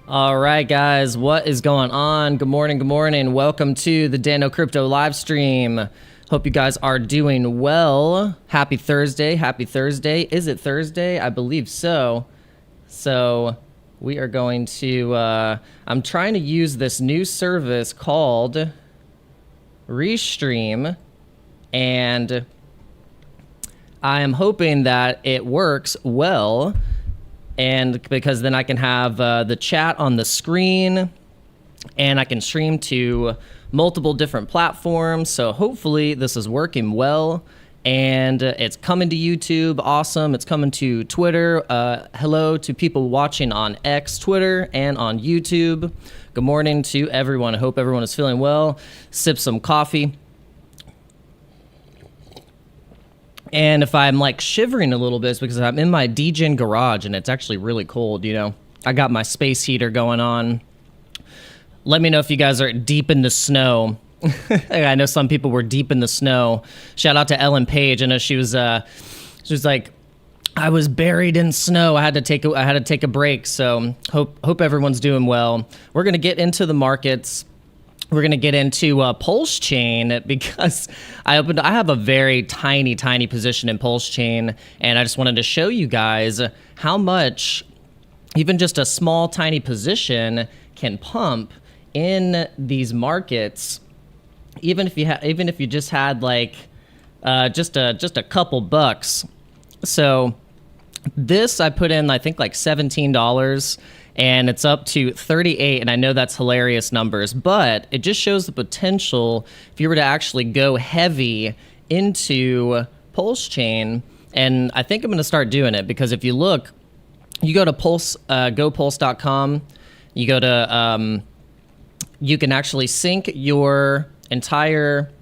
All right, guys, what is going on? Good morning, good morning. Welcome to the Dano Crypto live stream. Hope you guys are doing well. Happy Thursday, happy Thursday. Is it Thursday? I believe so. So we are going to, I'm trying to use this new service called Restream, and I am hoping that it works well. And because then I can have the chat on the screen and I can stream to multiple different platforms. So hopefully this is working well, and it's coming to YouTube. Awesome. It's coming to Twitter. Hello to people watching on X, Twitter, and on YouTube. Good morning to everyone. I hope everyone is feeling well. Sip some coffee. And if I'm like shivering a little bit, it's because I'm in my degen garage and it's actually really cold, you know. I got my space heater going on. Let me know if you guys are deep in the snow. I know some people were deep in the snow. Shout out to Ellen Page. I know she was like, I was buried in snow. I had to take a break. So hope everyone's doing well. We're gonna get into the markets. We're going to get into Pulse Chain because I have a very tiny position in Pulse Chain, and I just wanted to show you guys how much even just a small tiny position can pump in these markets. Even if you just had like just a couple bucks. So this I put in, I think, like $17. And it's up to 38, and I know that's hilarious numbers, but it just shows the potential if you were to actually go heavy into Pulse Chain. And I think I'm going to start doing it because if you look, you go to gopulse.com, you go to, you can actually sync your entire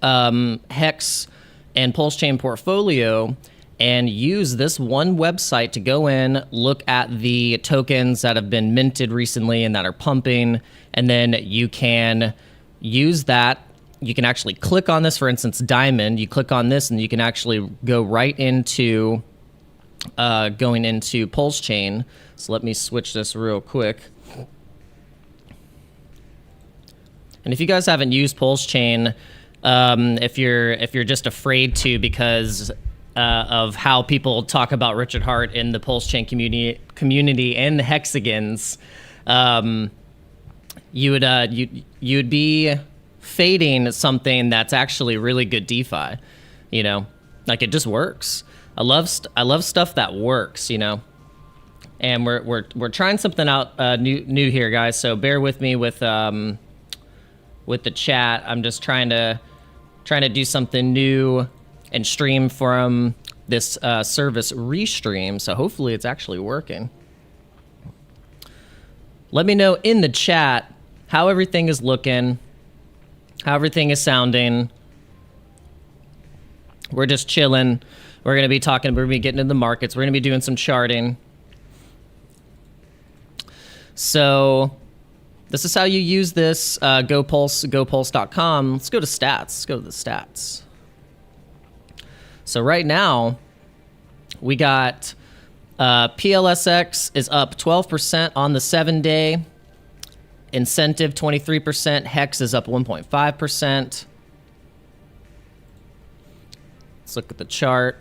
Hex and Pulse Chain portfolio and use this one website to go in, look at the tokens that have been minted recently and that are pumping, and then you can use that. You can actually click on this, for instance, Diamond. You click on this and you can actually go right into going into Pulse Chain. So let me switch this real quick. And if you guys haven't used Pulse Chain, if you're just afraid to because of how people talk about Richard Hart in the Pulse Chain community and the hexagons, you'd be fading something that's actually really good DeFi. You know, like it just works. I love stuff that works. You know, and we're trying something out new here, guys. So bear with me with the chat. I'm just trying to do something new and stream from this service Restream, so hopefully it's actually working. Let me know in the chat how everything is looking, how everything is sounding. We're just chilling. We're gonna be getting into the markets. We're gonna be doing some charting. So this is how you use this gopulse.com. Let's go to stats. Let's go to the stats. So right now, we got PLSX is up 12% on the 7-day. Incentive 23%. Hex is up 1.5%. Let's look at the chart.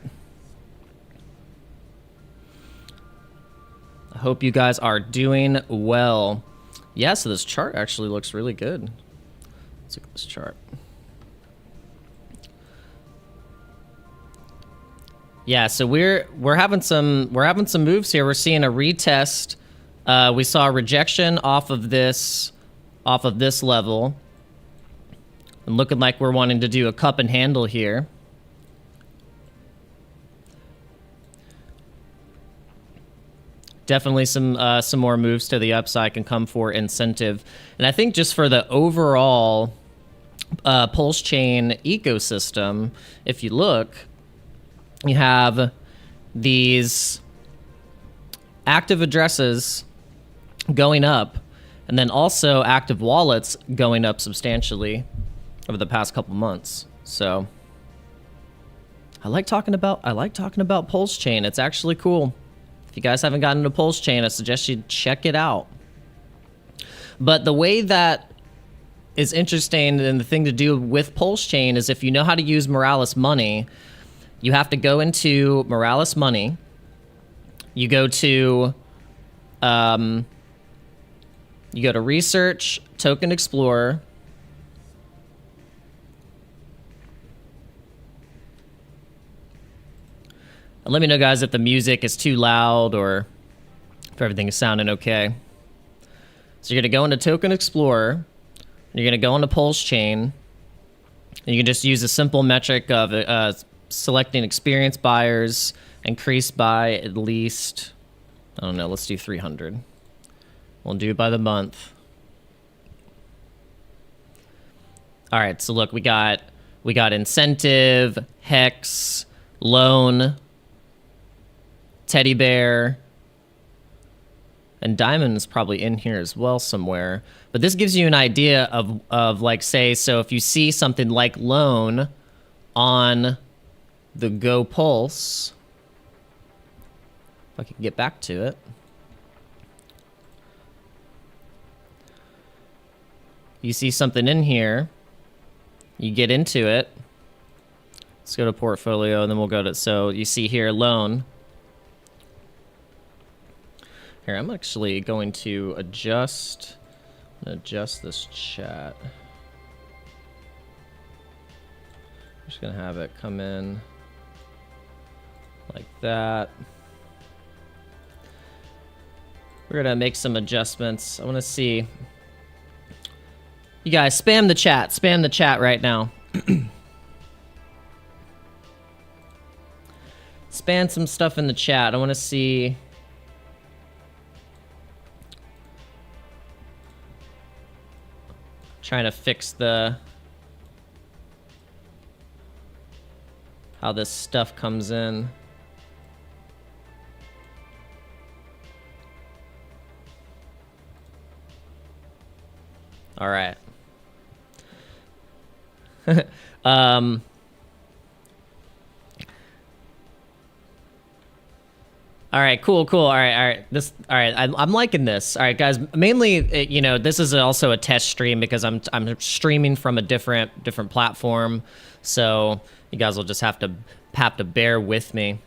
I hope you guys are doing well. Yeah, so this chart actually looks really good. Let's look at this chart. Yeah, so we're having some moves here. We're seeing a retest. We saw a rejection off of this level, and looking like we're wanting to do a cup and handle here. Definitely some more moves to the upside can come for incentive, and I think just for the overall Pulse Chain ecosystem, if you look. You have these active addresses going up, and then also active wallets going up substantially over the past couple months. So I like talking about Pulse Chain. It's actually cool. If you guys haven't gotten into Pulse Chain, I suggest you check it out. But the way that is interesting and the thing to do with Pulse Chain is if you know how to use Morales Money, you have to go into Morales Money. You go to Research, Token Explorer. And let me know, guys, if the music is too loud or if everything is sounding okay. So you're going to go into Token Explorer. You're going to go into Pulse Chain. And you can just use a simple metric of selecting experienced buyers, increased by at least, I don't know, let's do 300. We'll do it by the month. All right, so look, we got incentive, hex, loan, teddy bear, and diamond is probably in here as well somewhere. But this gives you an idea of like, say, so if you see something like loan on the Go Pulse, if I can get back to it. You see something in here, you get into it. Let's go to portfolio and then we'll go to, so you see here loan. Here, I'm actually going to adjust this chat. I'm just gonna have it come in like that. We're gonna make some adjustments. I wanna see. You guys, spam the chat right now. Spam some stuff in the chat. I wanna see. Trying to fix how this stuff comes in. All right. All right, cool. All right. I'm liking this. All right, guys. Mainly, you know, this is also a test stream because I'm streaming from a different platform, so you guys will just have to bear with me.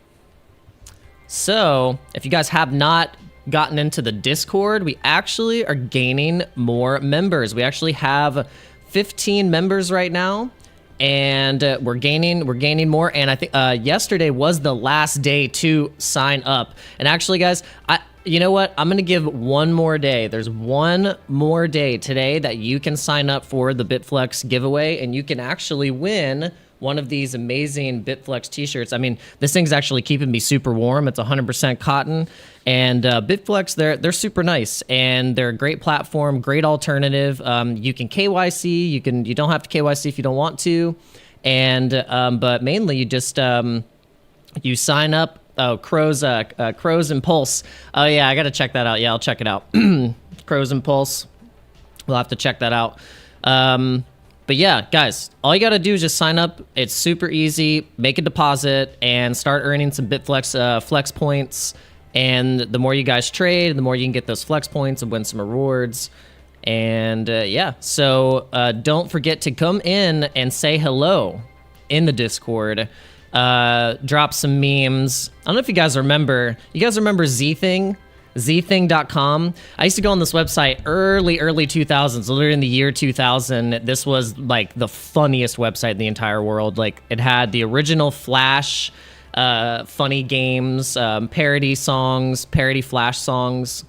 So, if you guys have not gotten into the Discord, we actually are gaining more members. We actually have 15 members right now. And we're gaining more, and I think yesterday was the last day to sign up. And actually, guys, you know what? I'm gonna give one more day. There's one more day today that you can sign up for the Bitflex giveaway, and you can actually win one of these amazing Bitflex t-shirts. I mean, this thing's actually keeping me super warm. It's 100% cotton, and Bitflex, they're super nice, and they're a great platform, great alternative. You can KYC, you don't have to KYC if you don't want to, and but mainly you just you sign up. Oh, Crows and Pulse. Oh yeah, I gotta check that out. Yeah, I'll check it out. Crows and Pulse. We'll have to check that out. But yeah, guys, all you got to do is just sign up. It's super easy. Make a deposit and start earning some Bitflex flex points. And the more you guys trade, the more you can get those flex points and win some rewards. And yeah, so don't forget to come in and say hello in the Discord. Drop some memes. I don't know if you guys remember. You guys remember Zthing? Zthing.com. I used to go on this website early 2000s, literally in the year 2000. This was like the funniest website in the entire world. Like, it had the original Flash funny games, parody songs, parody Flash songs,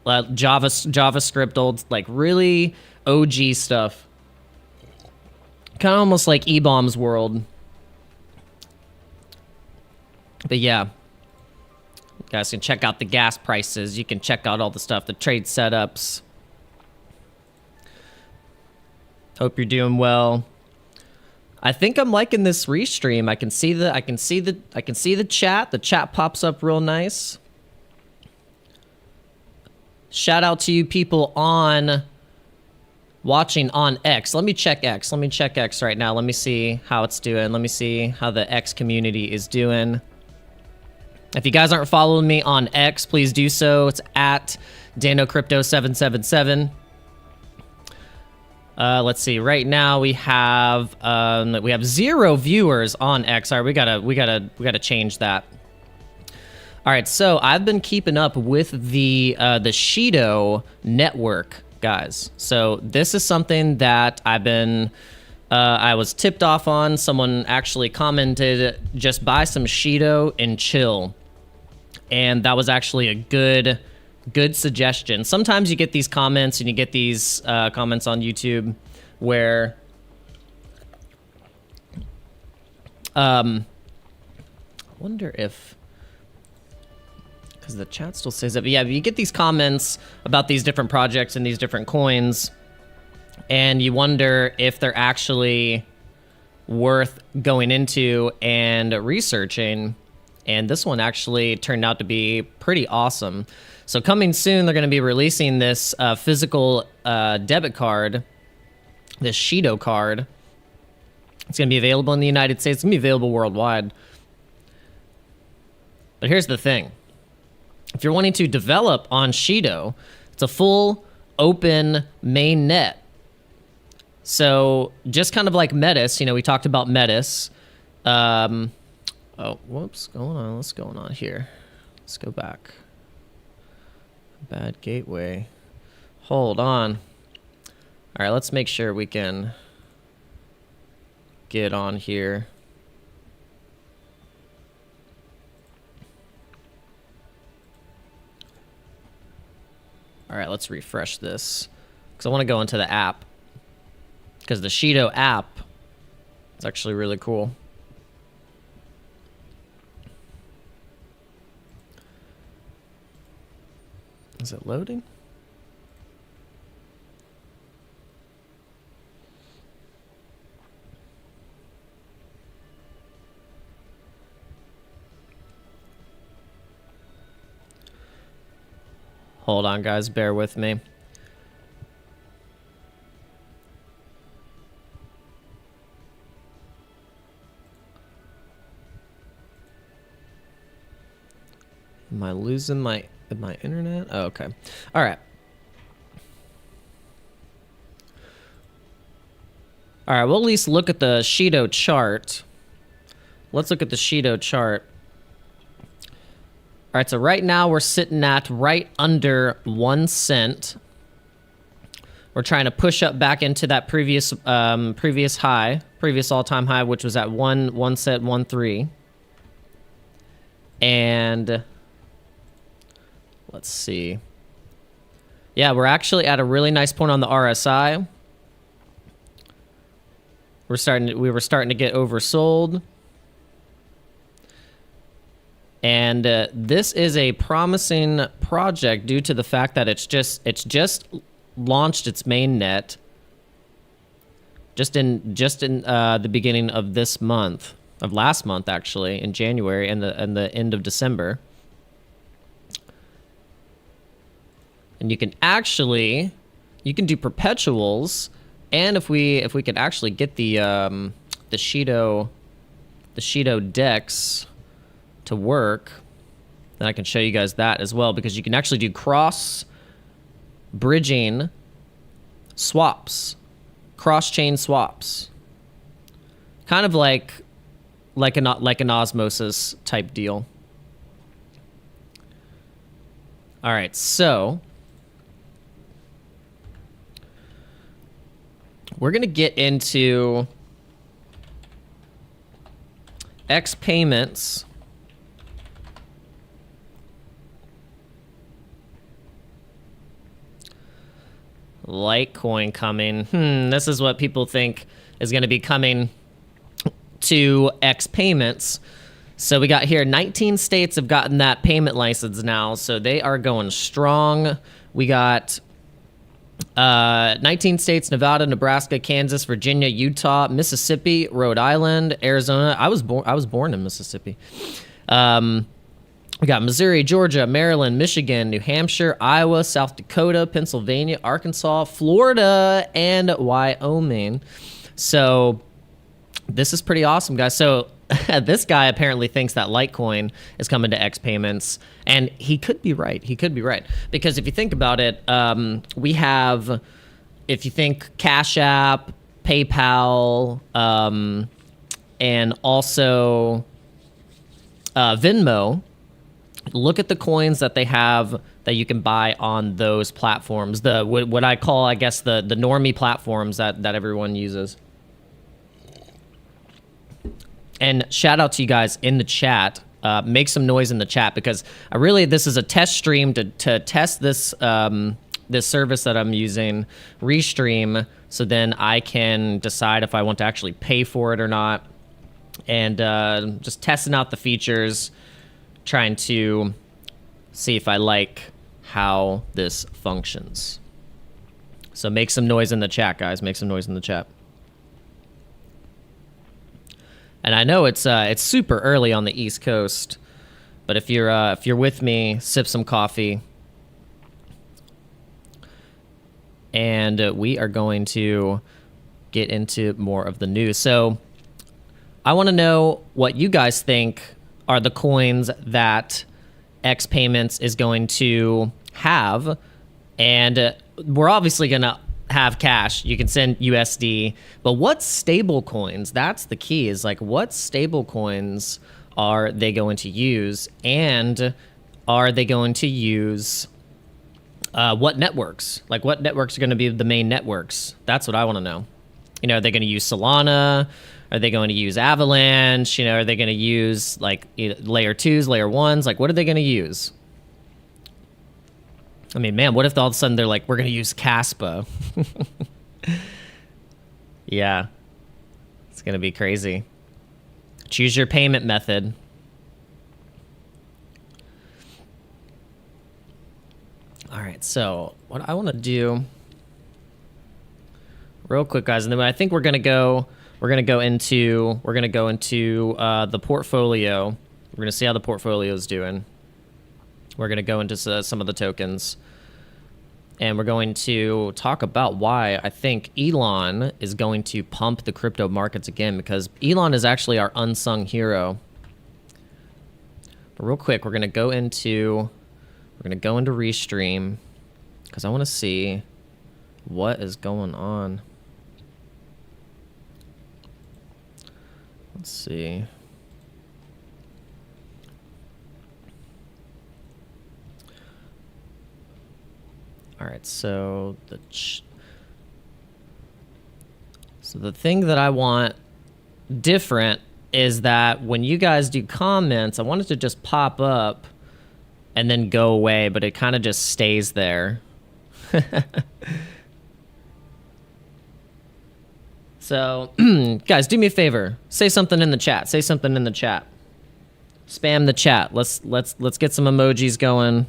JavaScript, old, like really OG stuff. Kind of almost like E-Bomb's world. But yeah. You guys can check out the gas prices. You can check out all the stuff, the trade setups. Hope you're doing well. I think I'm liking this restream. I can see the chat. The chat pops up real nice. Shout out to you people watching on X. Let me check X. Let me check X right now. Let me see how it's doing. Let me see how the X community is doing. If you guys aren't following me on X, please do so. It's at DanoCrypto777. Let's see. Right now we have 0 viewers on X. All right, we gotta change that. All right, so I've been keeping up with the Shido network, guys. So this is something that I was tipped off on. Someone actually commented, just buy some Shido and chill. And that was actually a good suggestion. Sometimes you get these comments and you get these comments on YouTube where I wonder if, because the chat still says it, but yeah, you get these comments about these different projects and these different coins, and you wonder if they're actually worth going into and researching. And this one actually turned out to be pretty awesome. So coming soon, they're going to be releasing this physical debit card, this Shido card. It's going to be available in the United States. It's going to be available worldwide. But here's the thing. If you're wanting to develop on Shido, it's a full open main net. So just kind of like Metis, we talked about Metis. Oh, whoops, what's going on here? Let's go back. Bad gateway. Hold on. All right, let's make sure we can get on here. All right, let's refresh this because I want to go into the app, because the Shido app is actually really cool. Is it loading? Hold on, guys, bear with me. Am I losing my internet? Oh, okay. All right. All right, we'll at least look at the Shido chart. Let's look at the Shido chart. All right, so right now we're sitting at right under 1 cent. We're trying to push up back into that previous all-time high, which was at 1 cent 13. And let's see. Yeah, we're actually at a really nice point on the RSI. We were starting to get oversold. And this is a promising project due to the fact that it's just launched its main net just in the beginning of this month, of last month actually, in January and the end of December. And you can do perpetuals, and if we could actually get the Shido DEX to work, then I can show you guys that as well, because you can actually do cross bridging swaps, cross-chain swaps, kind of like an osmosis type deal. All right, so we're gonna get into X payments. Litecoin coming. This is what people think is going to be coming to X payments. So we got here 19 states have gotten that payment license now, so they are going strong. We got 19 states: Nevada, Nebraska, Kansas, Virginia, Utah, Mississippi, Rhode Island, Arizona. I was born in Mississippi. We got Missouri, Georgia, Maryland, Michigan, New Hampshire, Iowa, South Dakota, Pennsylvania, Arkansas, Florida, and Wyoming. So this is pretty awesome, guys. So this guy apparently thinks that Litecoin is coming to X payments, and he could be right. He could be right, because if you think about it, we have if you think Cash App, PayPal, and also Venmo, look at the coins that they have that you can buy on those platforms. The what I call, I guess, the normie platforms that everyone uses. And shout out to you guys in the chat. Make some noise in the chat, because this is a test stream to test this this service that I'm using, Restream, so then I can decide if I want to actually pay for it or not. And just testing out the features, trying to see if I like how this functions. So make some noise in the chat, guys. Make some noise in the chat. And I know it's super early on the East Coast, but if you're with me, sip some coffee, and we are going to get into more of the news. So I want to know what you guys think are the coins that X Payments is going to have, and we're obviously going to have cash. You can send USD, but what stable coins? That's the key, is like, what stable coins are they going to use, and are they going to use what networks? Like, what networks are going to be the main networks? That's what I want to know. You know, are they going to use Solana? Are they going to use Avalanche? You know, are they going to use like layer 2s, layer 1s? Like, what are they going to use? I mean, man, what if all of a sudden they're like, we're going to use Caspa? Yeah. It's going to be crazy. Choose your payment method. All right, so what I want to do real quick, guys, and then I think we're going to go into the portfolio. We're going to see how the portfolio is doing. We're going to go into some of the tokens, and we're going to talk about why I think Elon is going to pump the crypto markets again, because Elon is actually our unsung hero. But real quick, we're going to go into Restream, because I want to see what is going on. Let's see. All right, so the thing that I want different is that when you guys do comments, I want it to just pop up and then go away, but it kind of just stays there. So, guys, do me a favor. Say something in the chat. Say something in the chat. Spam the chat. Let's get some emojis going.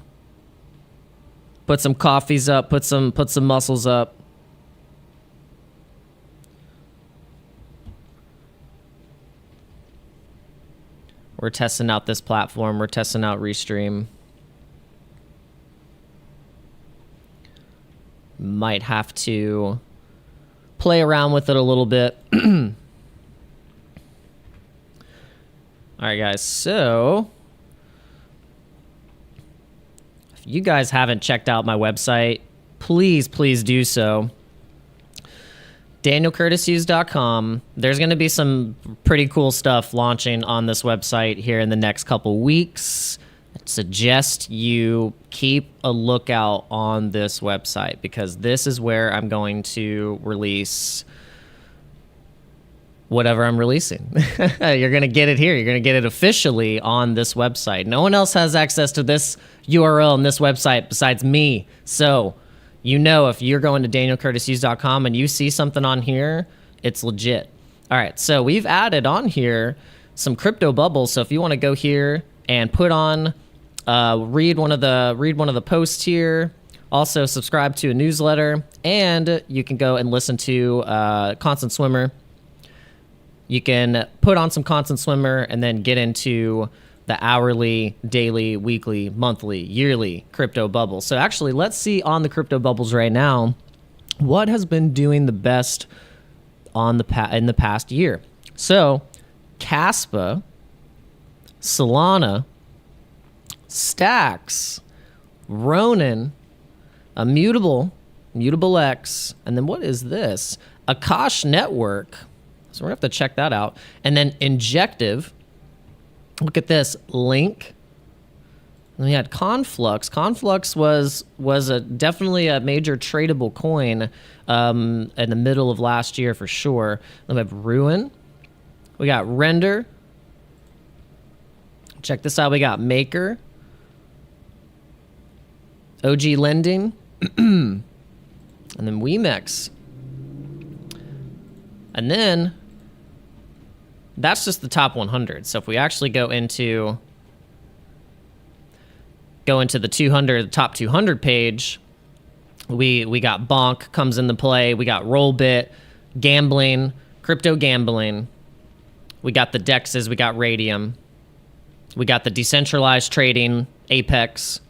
Put some coffees up. Put some muscles up. We're testing out this platform. We're testing out Restream. Might have to play around with it a little bit. All right, guys. So if you guys haven't checked out my website, please do so. DanielCurtisHughes.com. There's going to be some pretty cool stuff launching on this website here in the next couple weeks. I suggest you keep a lookout on this website, because this is where I'm going to release whatever I'm releasing. You're going to get it here. You're going to get it officially on this website. No one else has access to this URL and this website besides me. So, you know, if you're going to DanielCurtisHughes.com and you see something on here, it's legit. All right, so we've added on here some crypto bubbles. So if you want to go here and put on, read one of the posts here. Also, subscribe to a newsletter, and you can go and listen to Constant Swimmer. You can put on some Constant Swimmer and then get into the hourly, daily, weekly, monthly, yearly crypto bubbles. So actually, let's see on the crypto bubbles right now what has been doing the best on in the past year. So, Caspa, Solana, Stacks, Ronin, Immutable, Mutable X, and then what is this? Akash Network. So we're gonna have to check that out. And then Injective. Look at this. Link. And we had Conflux. Conflux was definitely a major tradable coin in the middle of last year for sure. Then we have Ruin. We got Render. Check this out. We got Maker. OG Lending. And then Wemex. And then that's just the top 100. So if we actually go into the 200, the top 200 page, we got Bonk comes into play. We got Rollbit, gambling, crypto gambling. We got the DEXs. We got Radium. We got the decentralized trading, Apex.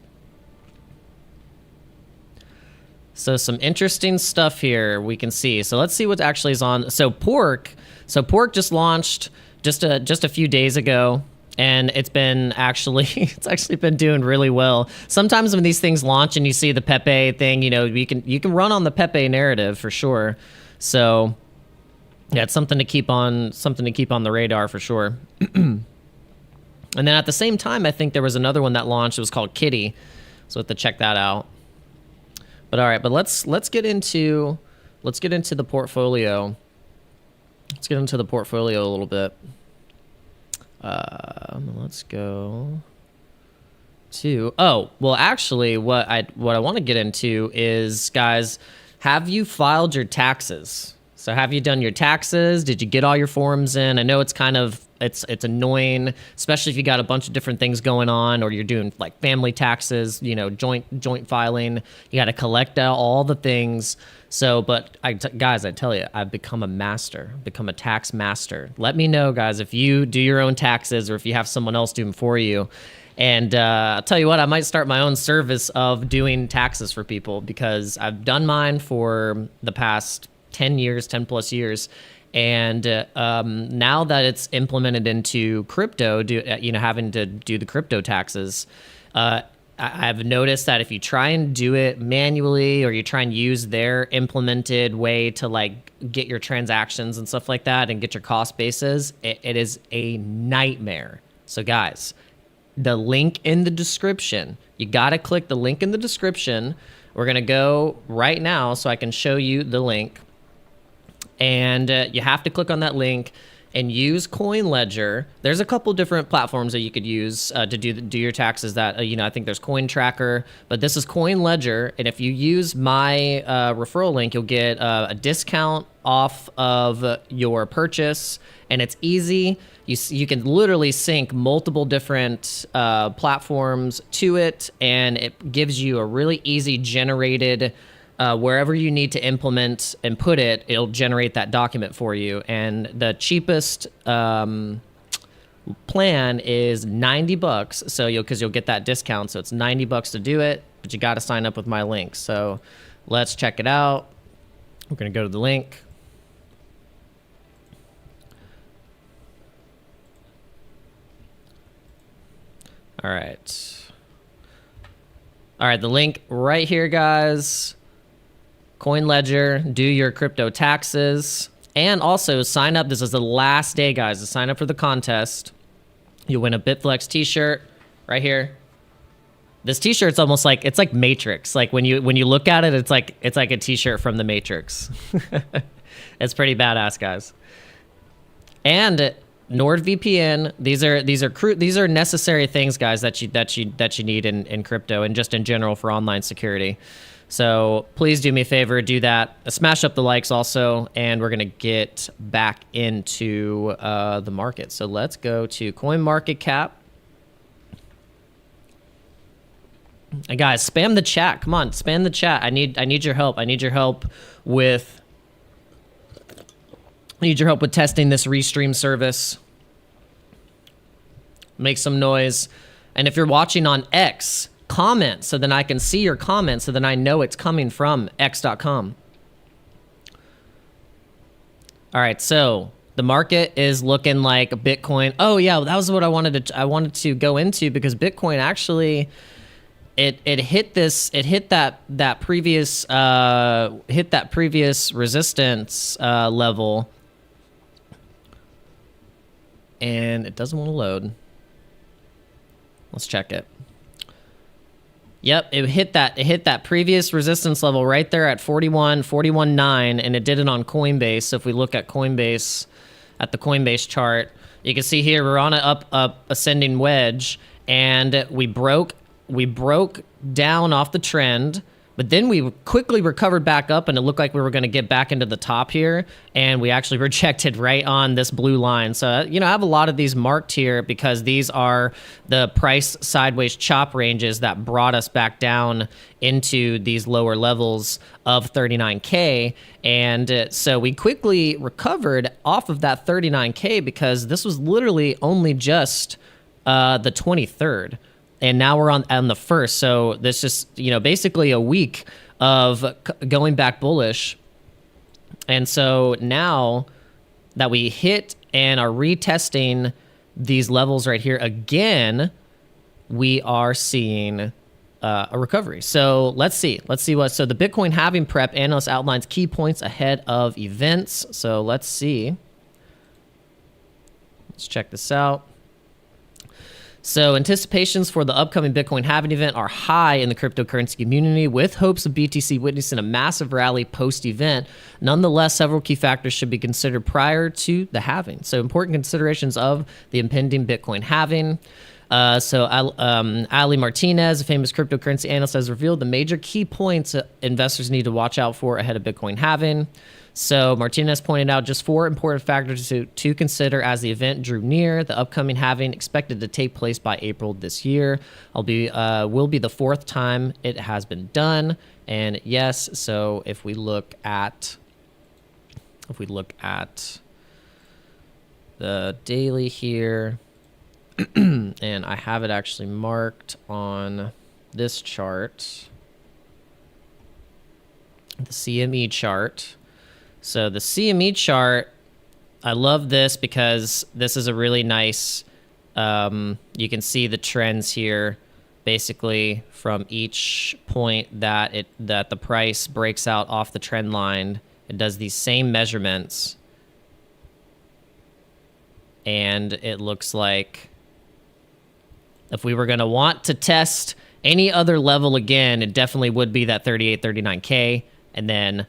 So some interesting stuff here we can see. So let's see what actually is on. So Pork just launched just a few days ago, and it's actually been doing really well. Sometimes when these things launch and you see the Pepe thing, you can run on the Pepe narrative for sure. So yeah, it's something to keep on the radar for sure. And then at the same time, I think there was another one that launched. It was called Kitty. So we'll have to check that out. But all right, but let's get into the portfolio. Let's get into the portfolio a little bit. Let's go to actually what I want to get into is, guys, have you filed your taxes? So have you done your taxes? Did you get all your forms in? I know it's kind of it's annoying, especially if you got a bunch of different things going on, or you're doing like family taxes, joint filing. You got to collect out all the things. So, but guys, I tell you, I've become a tax master. Let me know, guys, if you do your own taxes or if you have someone else do them for you. And I'll tell you what, I might start my own service of doing taxes for people, because I've done mine for the past 10 plus years. And now that it's implemented into crypto, having to do the crypto taxes, I've noticed that if you try and do it manually, or you try and use their implemented way to like get your transactions and stuff like that and get your cost bases, it is a nightmare. So guys, the link in the description, you got to click the link in the description. We're going to go right now so I can show you the link. And you have to click on that link and use CoinLedger. There's a couple different platforms that you could use to do your taxes. That I think there's Coin Tracker, but this is CoinLedger. And if you use my referral link, you'll get a discount off of your purchase, and it's easy. You can literally sync multiple different platforms to it, and it gives you a really easy generated. Wherever you need to implement and put it, it'll generate that document for you. And the cheapest plan is $90. So because you'll get that discount. So it's $90 to do it, but you got to sign up with my link. So let's check it out. We're going to go to the link. All right. All right, the link right here, guys. CoinLedger, do your crypto taxes, and also sign up. This is the last day, guys, to sign up for the contest. You'll win a Bitflex t-shirt right here. This t-shirt's almost like, it's like Matrix. Like when you look at it, it's like a t-shirt from the Matrix. It's pretty badass, guys. And NordVPN, these are necessary things, guys, that you need in crypto and just in general for online security. So please do me a favor, do that. Smash up the likes also, and we're going to get back into the market. So let's go to CoinMarketCap. And guys, spam the chat. Come on, spam the chat. I need your help. I need your help with testing this Restream service. Make some noise. And if you're watching on X, comment so then I can see your comments, so then I know it's coming from x.com. All right, so the market is looking like Bitcoin. Oh yeah, that was what I wanted to go into, because Bitcoin actually it hit that previous resistance level, and it doesn't want to load. Let's check it. Yep, it hit that previous resistance level right there at 41.9, and it did it on Coinbase. So if we look at Coinbase, at the Coinbase chart, you can see here we're on an up ascending wedge, and we broke down off the trend, but then we quickly recovered back up, and it looked like we were going to get back into the top here, and we actually rejected right on this blue line. So, you know, I have a lot of these marked here because these are the price sideways chop ranges that brought us back down into these lower levels of 39K. And so we quickly recovered off of that 39K because this was literally only just the 23rd. And now we're on the 1st. So this is, you know, basically a week of going back bullish. And so now that we hit and are retesting these levels right here again, we are seeing a recovery. So let's see what, so the Bitcoin halving prep analyst outlines key points ahead of events. So let's see. Let's check this out. So anticipations for the upcoming Bitcoin halving event are high in the cryptocurrency community, with hopes of BTC witnessing a massive rally post-event. Nonetheless, several key factors should be considered prior to the halving. So important considerations of the impending Bitcoin halving. Ali Martinez, a famous cryptocurrency analyst, has revealed the major key points investors need to watch out for ahead of Bitcoin halving. So Martinez pointed out just 4 important factors to consider as the event drew near. The upcoming halving, expected to take place by April this year, will be the 4th time it has been done. And yes, so if we look at the daily here, and I have it actually marked on this chart, the CME chart. So the CME chart, I love this because this is a really nice, you can see the trends here, basically from each point that the price breaks out off the trend line. It does these same measurements, and it looks like if we were going to want to test any other level again, it definitely would be that 38, 39K, and then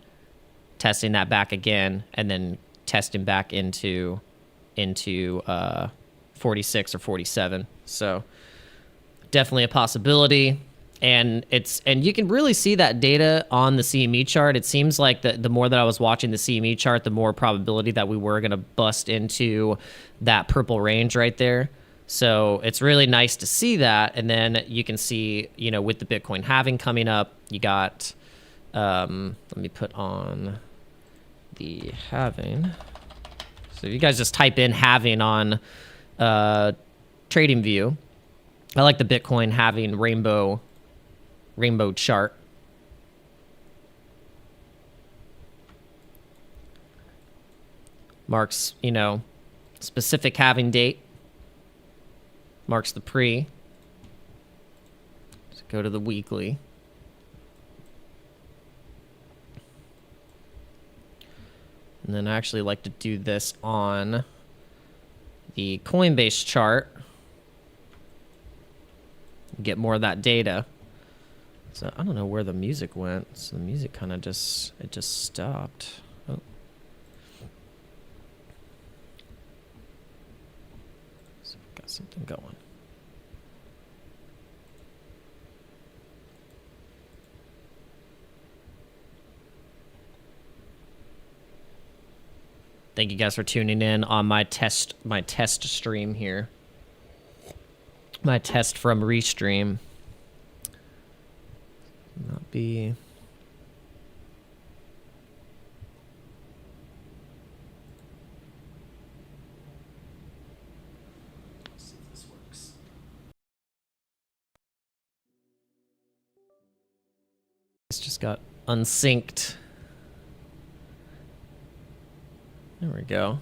testing that back again, and then testing back into 46 or 47. So definitely a possibility. And you can really see that data on the CME chart. It seems like the more that I was watching the CME chart, the more probability that we were going to bust into that purple range right there. So it's really nice to see that. And then you can see, you know, with the Bitcoin halving coming up, you got, let me put on the halving. So if you guys just type in halving on TradingView, I like the Bitcoin halving rainbow chart. Marks, you know, specific halving date. Marks the pre. Let's go to the weekly. And then I actually like to do this on the Coinbase chart. Get more of that data. So I don't know where the music went. So the music kind of just stopped. Oh. So we got something going. Thank you guys for tuning in on my test stream here. My test from Restream. Not be. Let's see if this works. This just got unsynced. There we go.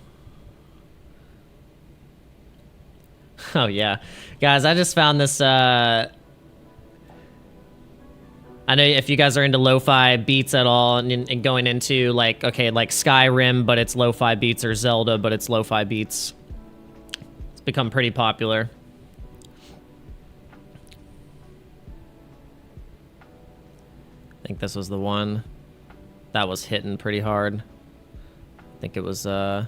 Oh yeah, guys, I just found this I know if you guys are into lo-fi beats at all, and going into like, okay, like Skyrim, but it's lo-fi beats, or Zelda, but it's lo-fi beats. It's become pretty popular. I think this was the one that was hitting pretty hard. I think it was it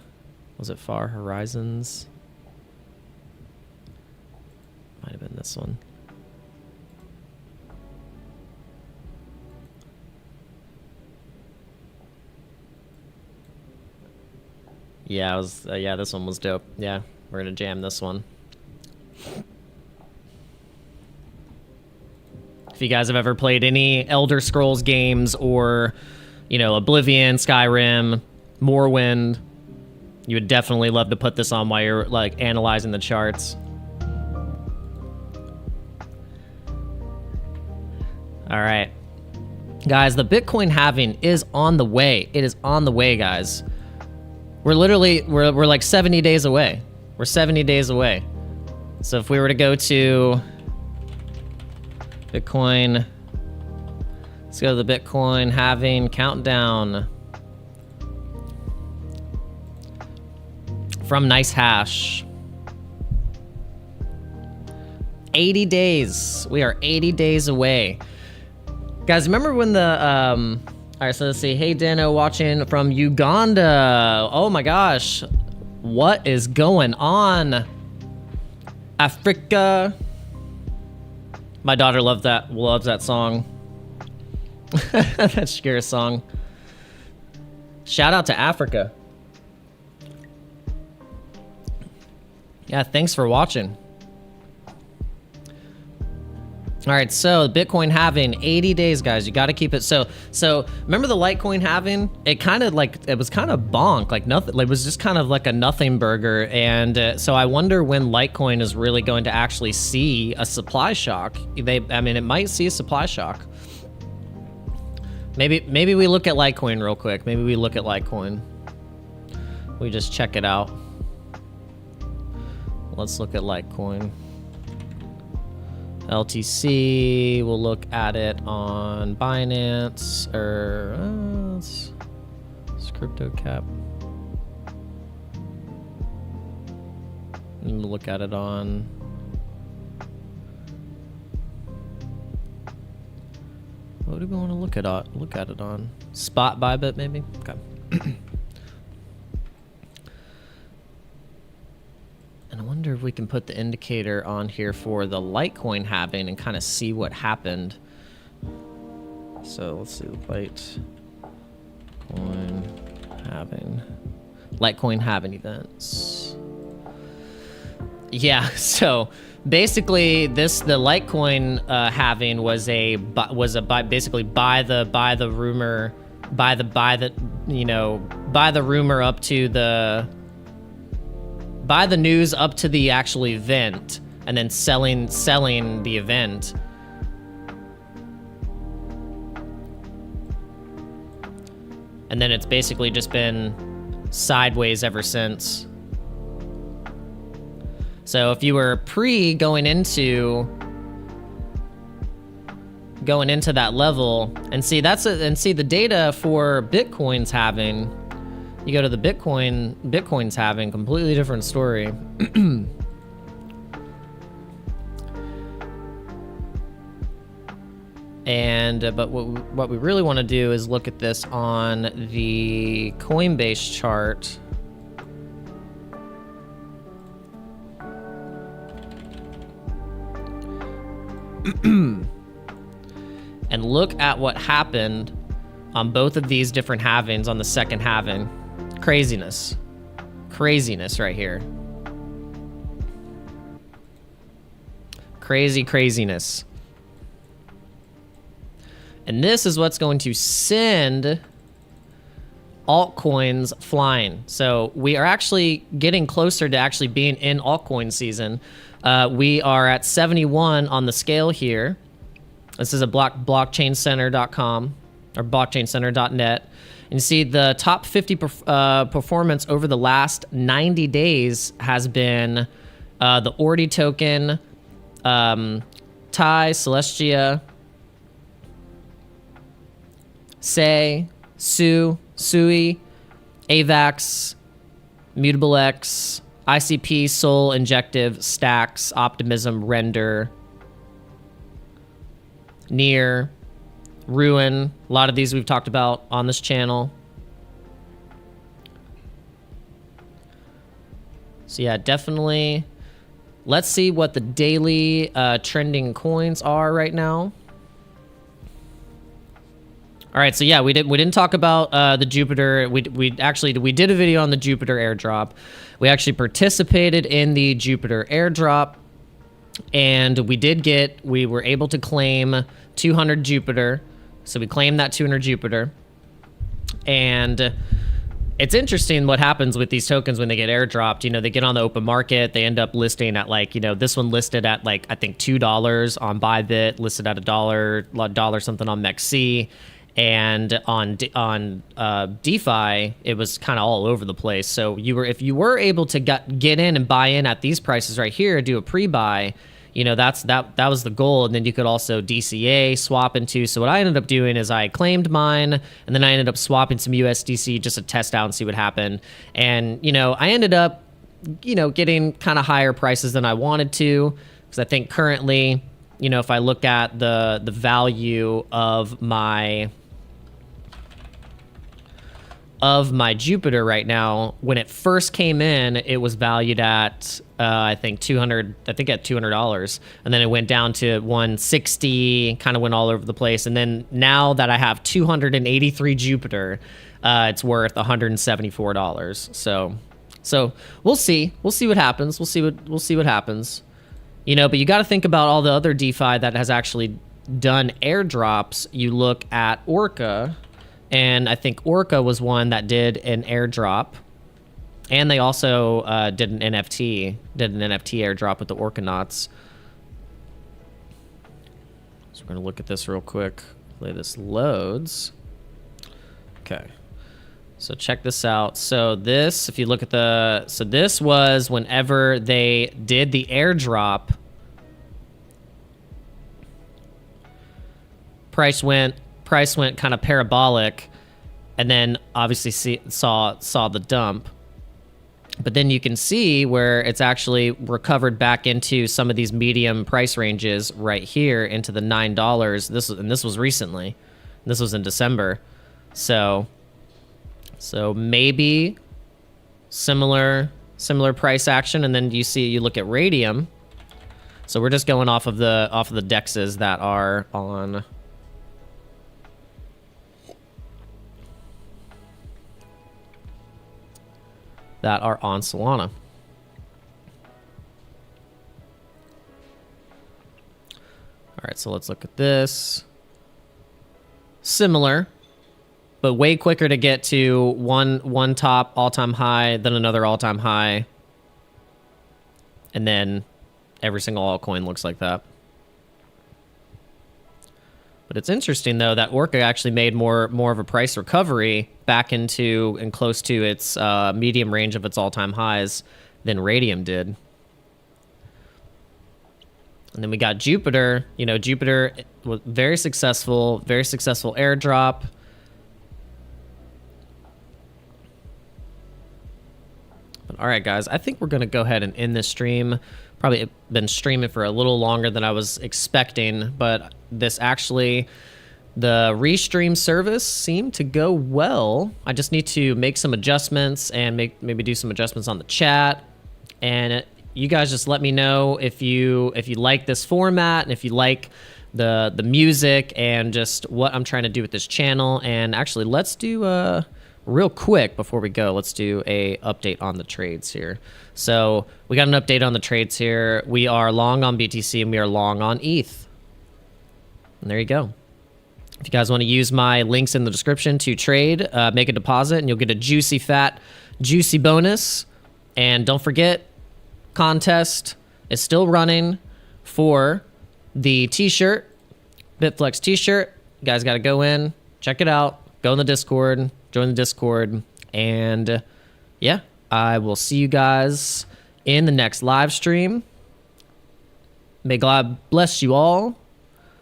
Far Horizons? Might have been this one. Yeah, it was. Yeah, this one was dope. Yeah, we're gonna jam this one. If you guys have ever played any Elder Scrolls games, or, you know, Oblivion, Skyrim, Morrowind, you would definitely love to put this on while you're like analyzing the charts. All right, guys, the Bitcoin halving is on the way. It is on the way, guys. We're literally, we're like 70 days away. We're 70 days away. So if we were to go to Bitcoin, let's go to the Bitcoin halving countdown from Nice Hash. 80 days. We are 80 days away. Guys, remember when the, all right, so let's see. Hey, Dano, watching from Uganda. Oh my gosh. What is going on? Africa. My daughter loves that song. That Shakira song. Shout out to Africa. Yeah, thanks for watching. All right, so Bitcoin halving, 80 days, guys. You got to keep it. So remember the Litecoin halving? It kind of like, it was kind of bonk, like nothing. It was just kind of like a nothing burger. And so I wonder when Litecoin is really going to actually see a supply shock. I mean, it might see a supply shock. Maybe we look at Litecoin real quick. Maybe we look at Litecoin. We just check it out. Let's look at Litecoin. LTC, we'll look at it on Binance, or it's crypto cap. And we'll look at it on what do we want to look at it on? Spot Bybit, maybe? Okay. And I wonder if we can put the indicator on here for the Litecoin halving and kind of see what happened. So let's see, Litecoin halving events. Yeah, so basically the Litecoin halving was basically buy the rumor up to the, buy the news up to the actual event, and then selling the event. And then it's basically just been sideways ever since. So if you were going into that level, and see the data for Bitcoin's halving. You go to the Bitcoin's having completely different story. And but what we really want to do is look at this on the Coinbase chart. And look at what happened on both of these different halvings on the second halving. Craziness right here. Craziness. And this is what's going to send altcoins flying. So we are actually getting closer to actually being in altcoin season. We are at 71 on the scale here. This is a blockchaincenter.com or blockchaincenter.net. And you see the top 50 performance over the last 90 days has been the Ordi token, TAI, Celestia, Say, Su, Sui, AVAX, Mutable X, ICP, Sol, Injective, Stacks, Optimism, Render, Near, Ruin. A lot of these we've talked about on this channel. So yeah, definitely. Let's see what the daily trending coins are right now. All right, so yeah, we didn't talk about the Jupiter. We did a video on the Jupiter airdrop. We actually participated in the Jupiter airdrop, and we were able to claim 200 Jupiter. So we claimed that 200 Jupiter, and it's interesting what happens with these tokens when they get airdropped. You know, they get on the open market, they end up listing at like, you know, this one listed at like, I think $2 on Bybit, listed at $1 something on MEXC. And on DeFi, it was kind of all over the place. So if you were able to get in and buy in at these prices right here, do a pre-buy, you know, that was the goal. And then you could also DCA, swap into. So what I ended up doing is I claimed mine, and then I ended up swapping some USDC just to test out and see what happened. And, you know, I ended up, you know, getting kind of higher prices than I wanted to, because I think currently, you know, if I look at the value of my Jupiter right now, when it first came in, it was valued at I think $200, and then it went down to 160, kind of went all over the place. And then now that I have 283 Jupiter, it's worth $174. So we'll see what happens. We'll see what happens. You know, but you got to think about all the other DeFi that has actually done airdrops. You look at Orca, and I think Orca was one that did an airdrop, and they also did an NFT airdrop with the Orcanauts. So we're gonna look at this real quick. Hopefully this loads. Okay. So check this out. So this, if you look at this was whenever they did the airdrop. Price went kind of parabolic, and then obviously saw the dump. But then you can see where it's actually recovered back into some of these medium price ranges right here into the $9. This was recently. This was in December. So maybe similar price action. And then you look at Radium. So we're just going off of the dexes that are on Solana. All right, so let's look at this. Similar, but way quicker to get to one top all-time high, then another all-time high, and then every single altcoin looks like that. But it's interesting, though, that Orca actually made more of a price recovery back into and close to its medium range of its all-time highs than Radium did. And then we got Jupiter. You know, Jupiter was very successful airdrop. But all right, guys, I think we're going to go ahead and end this stream. Probably been streaming for a little longer than I was expecting, but this actually, the restream service seemed to go well. I just need to make some adjustments and maybe do some adjustments on the chat. And you guys just let me know if you like this format and if you like the music and just what I'm trying to do with this channel. And actually, let's do real quick before we go, let's do a update on the trades here. So we got an update on the trades here. We are long on BTC and we are long on ETH. And there you go. If you guys want to use my links in the description to trade, make a deposit, and you'll get a juicy bonus. And don't forget, contest is still running for the t-shirt, Bitflex t-shirt. You guys got to go in, check it out, go in the Discord, join the Discord, and yeah, I will see you guys in the next live stream. May God bless you all.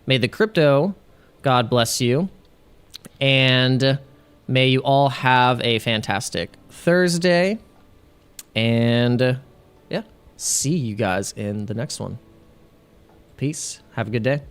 May the crypto God bless you. And may you all have a fantastic Thursday. And yeah, see you guys in the next one. Peace. Have a good day.